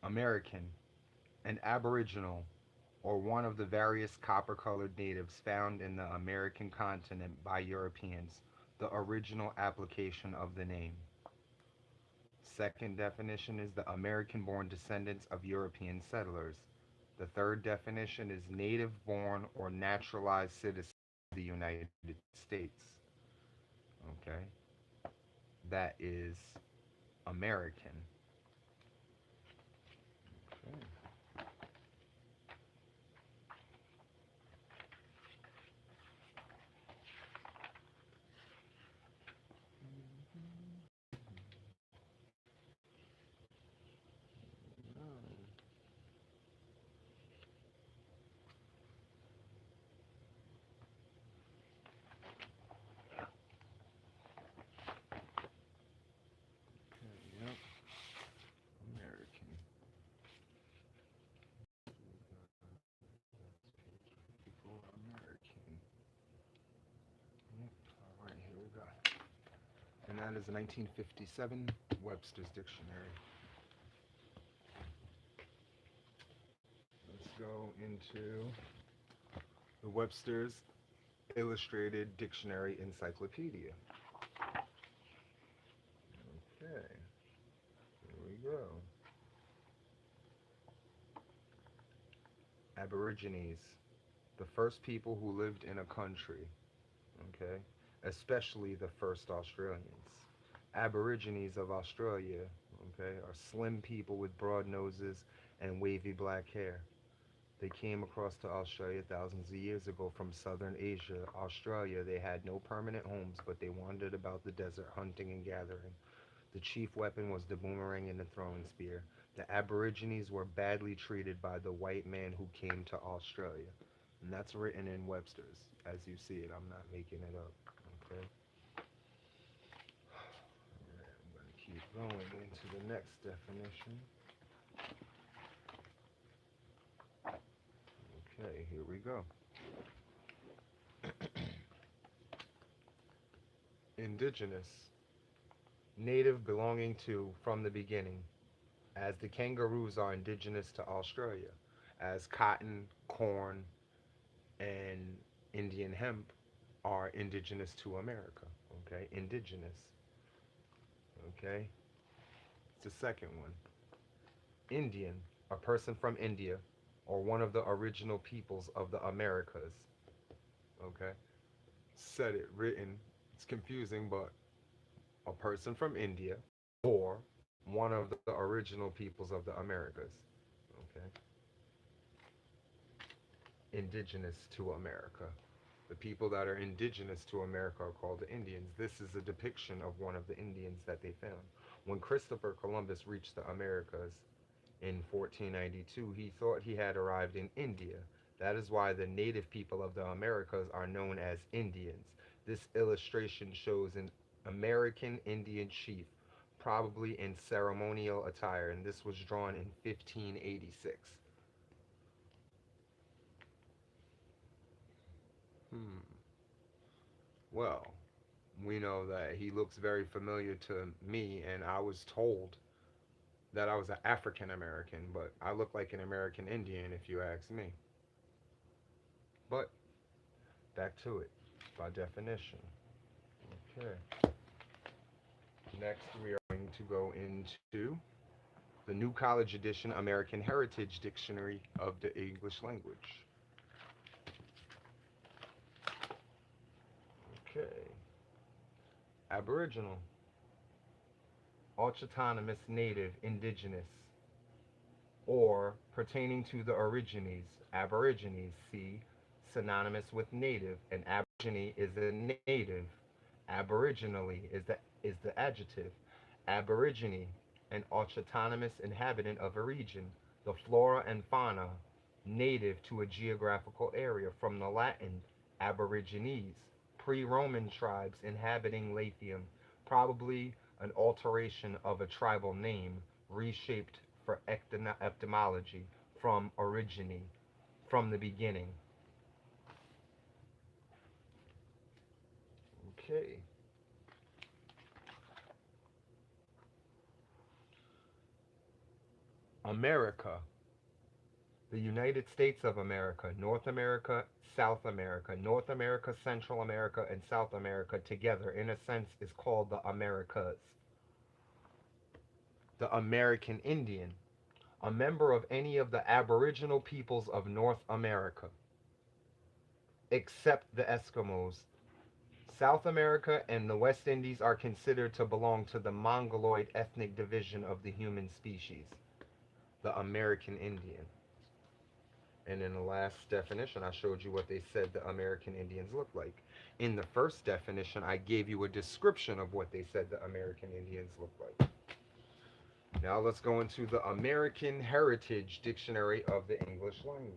American, an Aboriginal, or one of the various copper colored natives found in the American continent by Europeans, the original application of the name. Second definition is the American born descendants of European settlers. The third definition is native born or naturalized citizens of the United States. Okay, that is American. Okay. Yep, American. People, American. Yep. All right, here we go. And that is a 1957 Webster's Dictionary. Let's go into the Webster's Illustrated Dictionary Encyclopedia. Okay, here we go. Aborigines, the first people who lived in a country, okay, especially the first Australians. Aborigines of Australia, okay, are slim people with broad noses and wavy black hair. They came across to Australia thousands of years ago from southern Asia. Australia, they had no permanent homes, but they wandered about the desert hunting and gathering. The chief weapon was the boomerang and the throwing spear. The Aborigines were badly treated by the white man who came to Australia. And that's written in Webster's, as you see it. I'm not making it up. Okay? Alright, I'm going to keep going into the next definition. Okay, here we go. Indigenous, native belonging to from the beginning, as the kangaroos are indigenous to Australia, as cotton, corn, and Indian hemp are indigenous to America. Okay, indigenous. Okay, it's the second one. Indian, a person from India, or one of the original peoples of the Americas. Okay, said it written. It's confusing, but a person from India or one of the original peoples of the Americas. Okay, indigenous to America. The people that are indigenous to America are called the Indians. This is a depiction of one of the Indians that they found. When Christopher Columbus reached the Americas in 1492, he thought he had arrived in India. That is why the native people of the Americas are known as Indians. This illustration shows an American Indian chief, probably in ceremonial attire, and this was drawn in 1586. Hmm. Well, we know that he looks very familiar to me, and I was told that I was an African American, but I look like an American Indian if you ask me. But back to it, by definition. Okay. Next, we are going to go into the New College Edition American Heritage Dictionary of the English Language. Okay. Aboriginal, autonomous, native, indigenous, or pertaining to the origines, aborigines, see, synonymous with native, and aborigine is a native, aboriginally is the adjective, aborigine, an autonomous inhabitant of a region, the flora and fauna native to a geographical area, from the Latin aborigines, pre-Roman tribes inhabiting Latium, probably an alteration of a tribal name, reshaped for etymology from origine, from the beginning. Okay. America, the United States of America, North America, South America, North America, Central America, and South America together, in a sense, is called the Americas. The American Indian, a member of any of the Aboriginal peoples of North America, except the Eskimos. South America and the West Indies are considered to belong to the Mongoloid ethnic division of the human species, the American Indian. And in the last definition, I showed you what they said the American Indians look like. In the first definition, I gave you a description of what they said the American Indians look like. Now let's go into the American Heritage Dictionary of the English Language.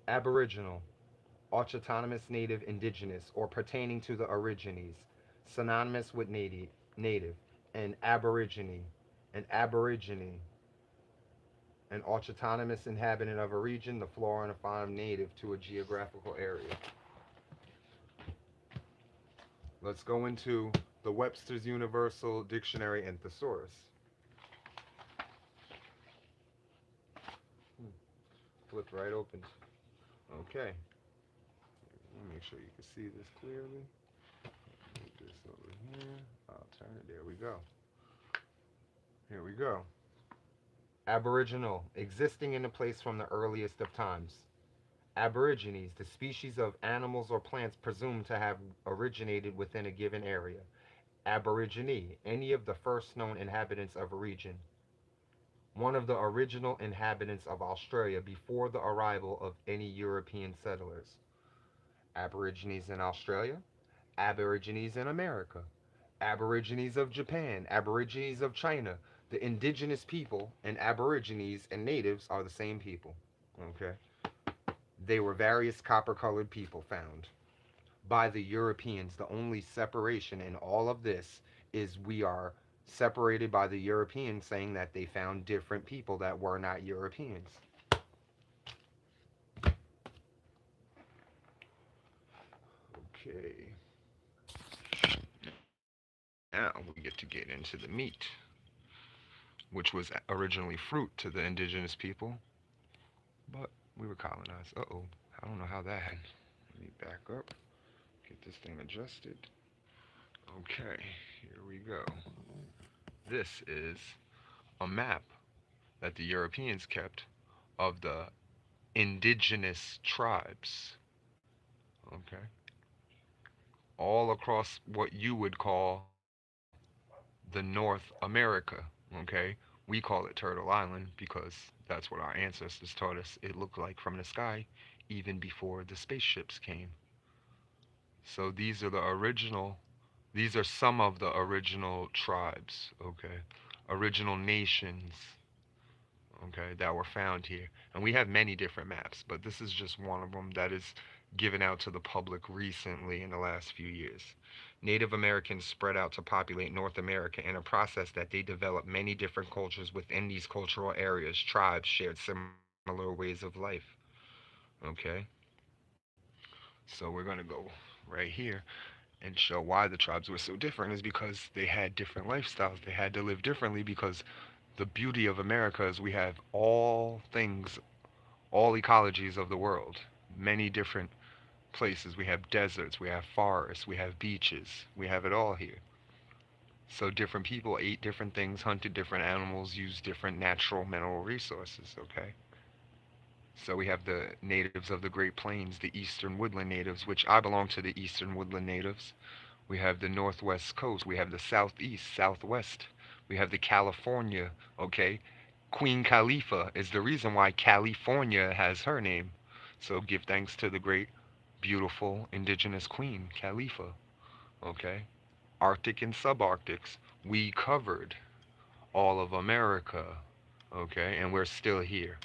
Aboriginal, autonomous, native, indigenous, or pertaining to the aborigines, synonymous with native, and aborigine, an aborigine, an autonomous inhabitant of a region, the flora and fauna native to a geographical area. Let's go into the Webster's Universal Dictionary and Thesaurus. Flipped right open. Okay. Let me make sure you can see this clearly. Move this over here. I'll turn it. There we go. Here we go. Aboriginal, existing in a place from the earliest of times. Aborigines, the species of animals or plants presumed to have originated within a given area. Aborigine, any of the first known inhabitants of a region. One of the original inhabitants of Australia before the arrival of any European settlers. Aborigines in Australia, Aborigines in America, Aborigines of Japan, Aborigines of China. The indigenous people and Aborigines and natives are the same people. Okay? They were various copper-colored people found by the Europeans. The only separation in all of this is we are separated by the Europeans saying that they found different people that were not Europeans. Okay. Now we get into the meat, which was originally fruit to the indigenous people, but we were colonized. Uh-oh. I don't know how that happened. Let me back up. Get this thing adjusted. Okay, here we go. This is a map that the Europeans kept of the indigenous tribes. Okay. All across what you would call the North America. Okay. We call it Turtle Island because that's what our ancestors taught us it looked like from the sky even before the spaceships came. So these are some of the original tribes, okay? Original nations, okay, that were found here. And we have many different maps, but this is just one of them that is given out to the public recently in the last few years. Native Americans spread out to populate North America in a process that they developed many different cultures within these cultural areas. Tribes shared similar ways of life, okay? So we're going to go right here and show why the tribes were so different is because they had different lifestyles. They had to live differently because the beauty of America is we have all things, all ecologies of the world, many different places. We have deserts, we have forests, we have beaches, we have it all here. So different people ate different things, hunted different animals, used different natural mineral resources, okay? So we have the natives of the Great Plains, the Eastern Woodland natives, which I belong to the Eastern Woodland natives. We have the Northwest Coast. We have the Southeast, Southwest. We have the California, okay? Queen Khalifa is the reason why California has her name. So give thanks to the great, beautiful, indigenous queen, Khalifa, okay? Arctic and subarctics. We covered all of America, okay? And we're still here.